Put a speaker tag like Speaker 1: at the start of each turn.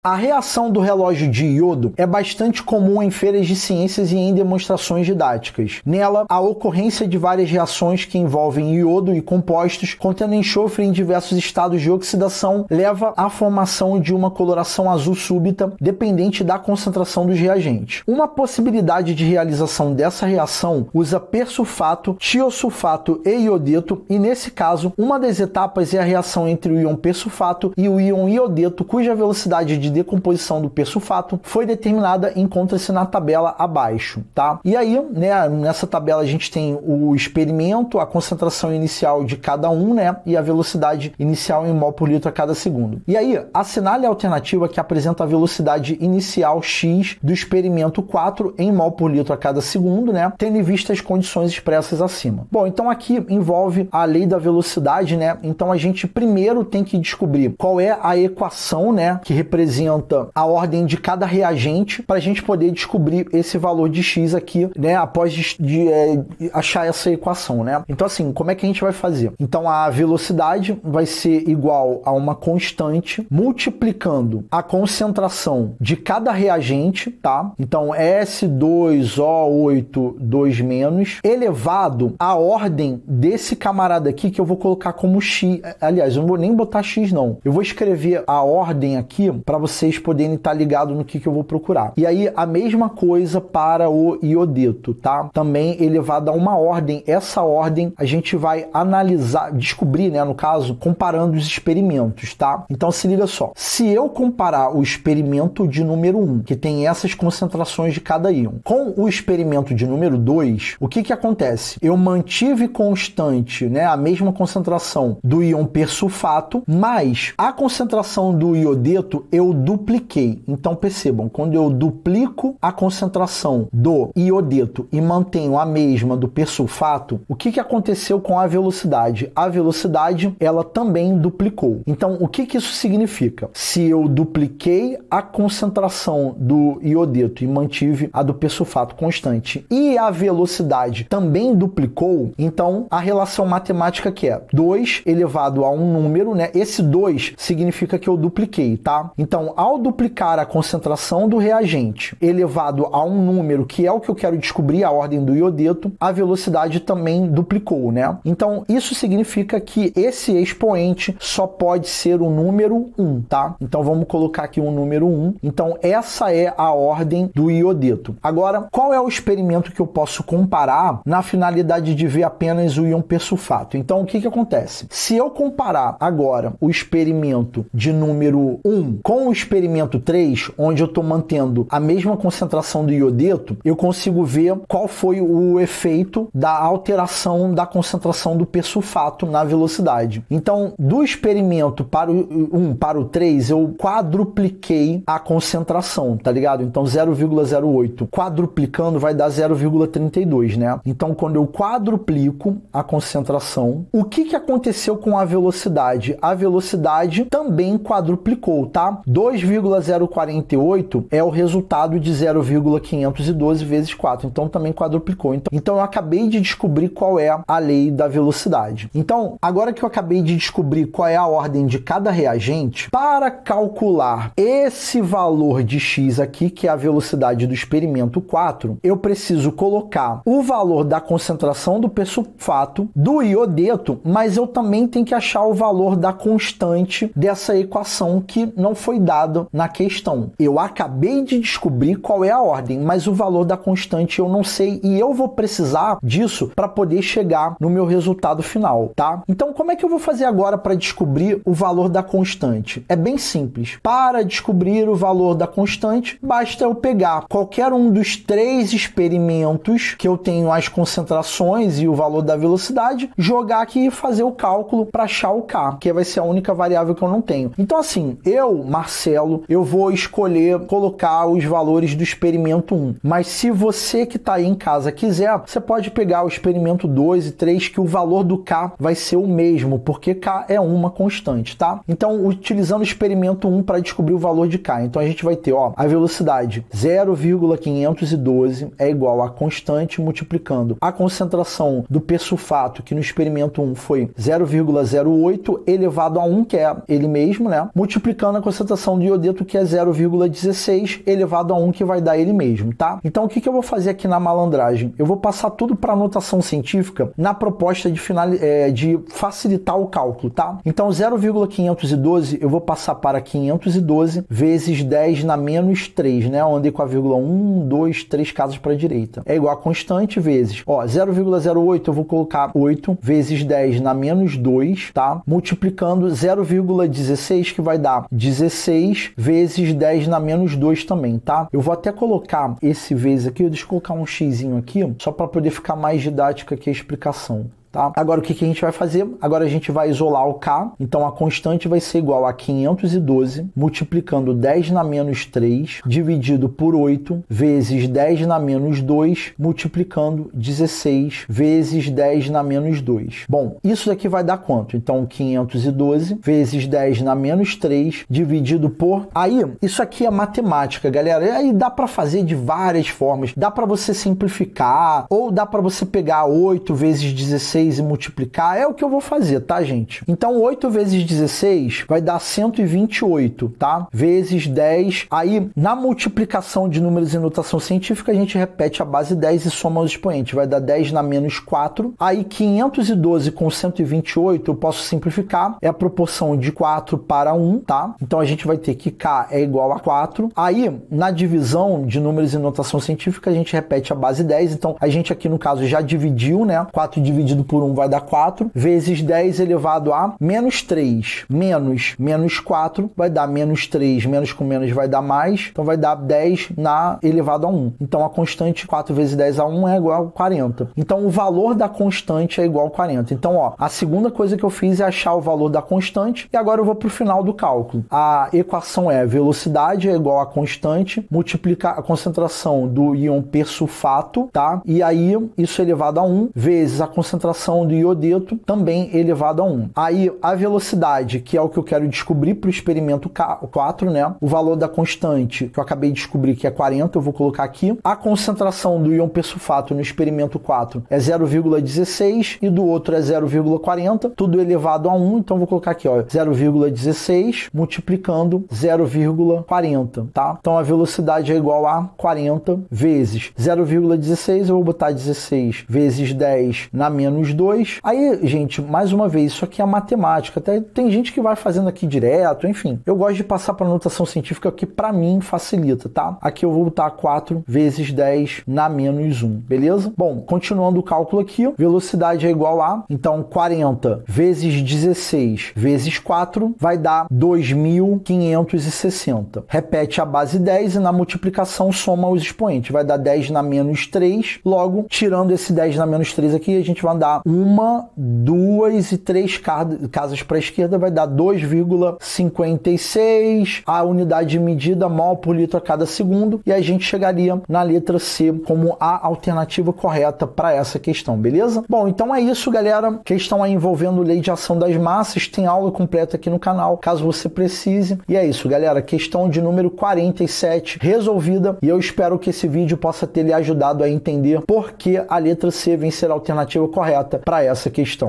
Speaker 1: A reação do relógio de iodo é bastante comum em feiras de ciências e em demonstrações didáticas. Nela, a ocorrência de várias reações que envolvem iodo e compostos contendo enxofre em diversos estados de oxidação leva à formação de uma coloração azul súbita dependente da concentração dos reagentes. Uma possibilidade de realização dessa reação usa persulfato, tiosulfato e iodeto, e nesse caso, uma das etapas é a reação entre o íon persulfato e o íon iodeto, cuja velocidade de decomposição do persulfato foi determinada e encontra-se na tabela abaixo, tá? E aí, né, nessa tabela a gente tem o experimento, a concentração inicial de cada um, né, e a velocidade inicial em mol por litro a cada segundo. E aí, assinale a alternativa que apresenta a velocidade inicial x do experimento 4 em mol por litro a cada segundo, né, tendo em vista as condições expressas acima. Bom, então aqui envolve a lei da velocidade, né? Então a gente primeiro tem que descobrir qual é a equação, né, que representa a ordem de cada reagente para a gente poder descobrir esse valor de x aqui, né, após achar essa equação, né? Então assim, como é que a gente vai fazer? Então a velocidade vai ser igual a uma constante multiplicando a concentração de cada reagente, tá? Então S2O8 2- elevado à ordem desse camarada aqui que eu vou colocar como x. Aliás, eu não vou nem botar x não. Eu vou escrever a ordem aqui para vocês poderem estar ligados no que eu vou procurar. E aí, a mesma coisa para o iodeto, tá? Também elevado a uma ordem. Essa ordem a gente vai analisar, descobrir, né, no caso, comparando os experimentos, tá? Então, se liga só. Se eu comparar o experimento de número 1, que tem essas concentrações de cada íon, com o experimento de número 2, o que acontece? Eu mantive constante, né, a mesma concentração do íon persulfato, mas a concentração do iodeto eu dupliquei. Então percebam, quando eu duplico a concentração do iodeto e mantenho a mesma do persulfato, o que aconteceu com a velocidade? A velocidade, ela também duplicou. Então, o que isso significa? Se eu dupliquei a concentração do iodeto e mantive a do persulfato constante e a velocidade também duplicou, então a relação matemática que é 2 elevado a um número, né? Esse 2 significa que eu dupliquei, tá? Então, ao duplicar a concentração do reagente elevado a um número, que é o que eu quero descobrir, a ordem do iodeto, a velocidade também duplicou, né? Então, isso significa que esse expoente só pode ser o número 1, tá? Então, vamos colocar aqui o número 1. Então, essa é a ordem do iodeto. Agora, qual é o experimento que eu posso comparar na finalidade de ver apenas o íon persulfato? Então, o que acontece? Se eu comparar agora o experimento de número 1 com o experimento 3, onde eu estou mantendo a mesma concentração do iodeto, eu consigo ver qual foi o efeito da alteração da concentração do persulfato na velocidade. Então, do experimento para o 1 para o 3, eu quadrupliquei a concentração, tá ligado? Então, 0,08 quadruplicando vai dar 0,32, né? Então, quando eu quadruplico a concentração, o que aconteceu com a velocidade? A velocidade também quadruplicou, tá? 2,048 é o resultado de 0,512 vezes 4, então também quadruplicou. Então eu acabei de descobrir qual é a lei da velocidade. Então, agora que eu acabei de descobrir qual é a ordem de cada reagente, para calcular esse valor de x aqui, que é a velocidade do experimento 4, eu preciso colocar o valor da concentração do persulfato, do iodeto, mas eu também tenho que achar o valor da constante dessa equação que não foi dado na questão. Eu acabei de descobrir qual é a ordem, mas o valor da constante eu não sei e eu vou precisar disso para poder chegar no meu resultado final, tá? Então, como é que eu vou fazer agora para descobrir o valor da constante? É bem simples. Para descobrir o valor da constante, basta eu pegar qualquer um dos 3 experimentos que eu tenho as concentrações e o valor da velocidade, jogar aqui e fazer o cálculo para achar o K, que vai ser a única variável que eu não tenho. Então, assim, eu, Marcelo, eu vou escolher colocar os valores do experimento 1. Mas se você que está aí em casa quiser, você pode pegar o experimento 2 e 3, que o valor do K vai ser o mesmo, porque K é uma constante, tá? Então, utilizando o experimento 1 para descobrir o valor de K. Então, a gente vai ter, ó, a velocidade 0,512 é igual a constante multiplicando a concentração do persulfato, que no experimento 1 foi 0,08 elevado a 1, que é ele mesmo, né? Multiplicando a concentração concentração do iodeto, que é 0,16 elevado a 1, que vai dar ele mesmo, tá? Então, o que eu vou fazer aqui na malandragem? Eu vou passar tudo para notação científica na proposta de facilitar o cálculo, tá? Então, 0,512 eu vou passar para 512 vezes 10 na menos 3, né? Eu andei com a vírgula 1, 2, 3 casas para a direita. É igual a constante vezes, ó, 0,08 eu vou colocar 8 vezes 10 na menos 2, tá? Multiplicando 0,16, que vai dar 16 vezes 10 na menos 2 também, tá? Eu vou até colocar esse vezes aqui, deixa eu colocar um xzinho aqui, só para poder ficar mais didática aqui a explicação. Tá? Agora, o que a gente vai fazer? Agora a gente vai isolar o K, então a constante vai ser igual a 512 multiplicando 10 na menos 3 dividido por 8 vezes 10 na menos 2 multiplicando 16 vezes 10 na menos 2. Bom, isso daqui vai dar quanto? Então, 512 vezes 10 na menos 3 dividido por... Aí, isso aqui é matemática, galera. E aí dá para fazer de várias formas. Dá para você simplificar, ou dá para você pegar 8 vezes 16 e multiplicar, é o que eu vou fazer, tá, gente? Então, 8 vezes 16 vai dar 128, tá? Vezes 10. Aí, na multiplicação de números em notação científica, a gente repete a base 10 e soma os expoentes. Vai dar 10 na menos 4. Aí, 512 com 128, eu posso simplificar. É a proporção de 4 para 1, tá? Então, a gente vai ter que K é igual a 4. Aí, na divisão de números em notação científica, a gente repete a base 10. Então, a gente aqui, no caso, já dividiu, né? 4 dividido por 1 vai dar 4, vezes 10 elevado a menos 3, menos 4, vai dar menos 3, menos com menos vai dar mais, então vai dar 10 elevado a 1. Então, a constante 4 vezes 10 a 1 é igual a 40. Então, o valor da constante é igual a 40. Então, ó, a segunda coisa que eu fiz é achar o valor da constante, e agora eu vou para o final do cálculo. A equação é velocidade é igual a constante, multiplicar a concentração do íon persulfato, tá? E aí, isso elevado a 1, vezes a concentração do iodeto, também elevado a 1. Aí, a velocidade, que é o que eu quero descobrir para o experimento 4, né? O valor da constante, que eu acabei de descobrir, que é 40, eu vou colocar aqui. A concentração do íon persulfato no experimento 4 é 0,16 e do outro é 0,40, tudo elevado a 1, então eu vou colocar aqui, ó, 0,16 multiplicando 0,40, tá? Então, a velocidade é igual a 40 vezes 0,16, eu vou botar 16 vezes 10 na menos 2. Aí, gente, mais uma vez, isso aqui é matemática. Até tem gente que vai fazendo aqui direto, enfim. Eu gosto de passar para notação científica, que para mim facilita, tá? Aqui eu vou botar 4 vezes 10 na menos 1, beleza? Bom, continuando o cálculo aqui, velocidade é igual a, então, 40 vezes 16 vezes 4 vai dar 2.560. Repete a base 10 e na multiplicação soma os expoentes. Vai dar 10 na menos 3. Logo, tirando esse 10 na menos 3 aqui, a gente vai dar 1, 2 e 3 casas para a esquerda, vai dar 2,56. A unidade de medida, mol por litro a cada segundo. E a gente chegaria na letra C como a alternativa correta para essa questão, beleza? Bom, então é isso, galera. Questão aí envolvendo lei de ação das massas. Tem aula completa aqui no canal, caso você precise. E é isso, galera. Questão de número 47 resolvida. E eu espero que esse vídeo possa ter lhe ajudado a entender por que a letra C vem ser a alternativa correta para essa questão.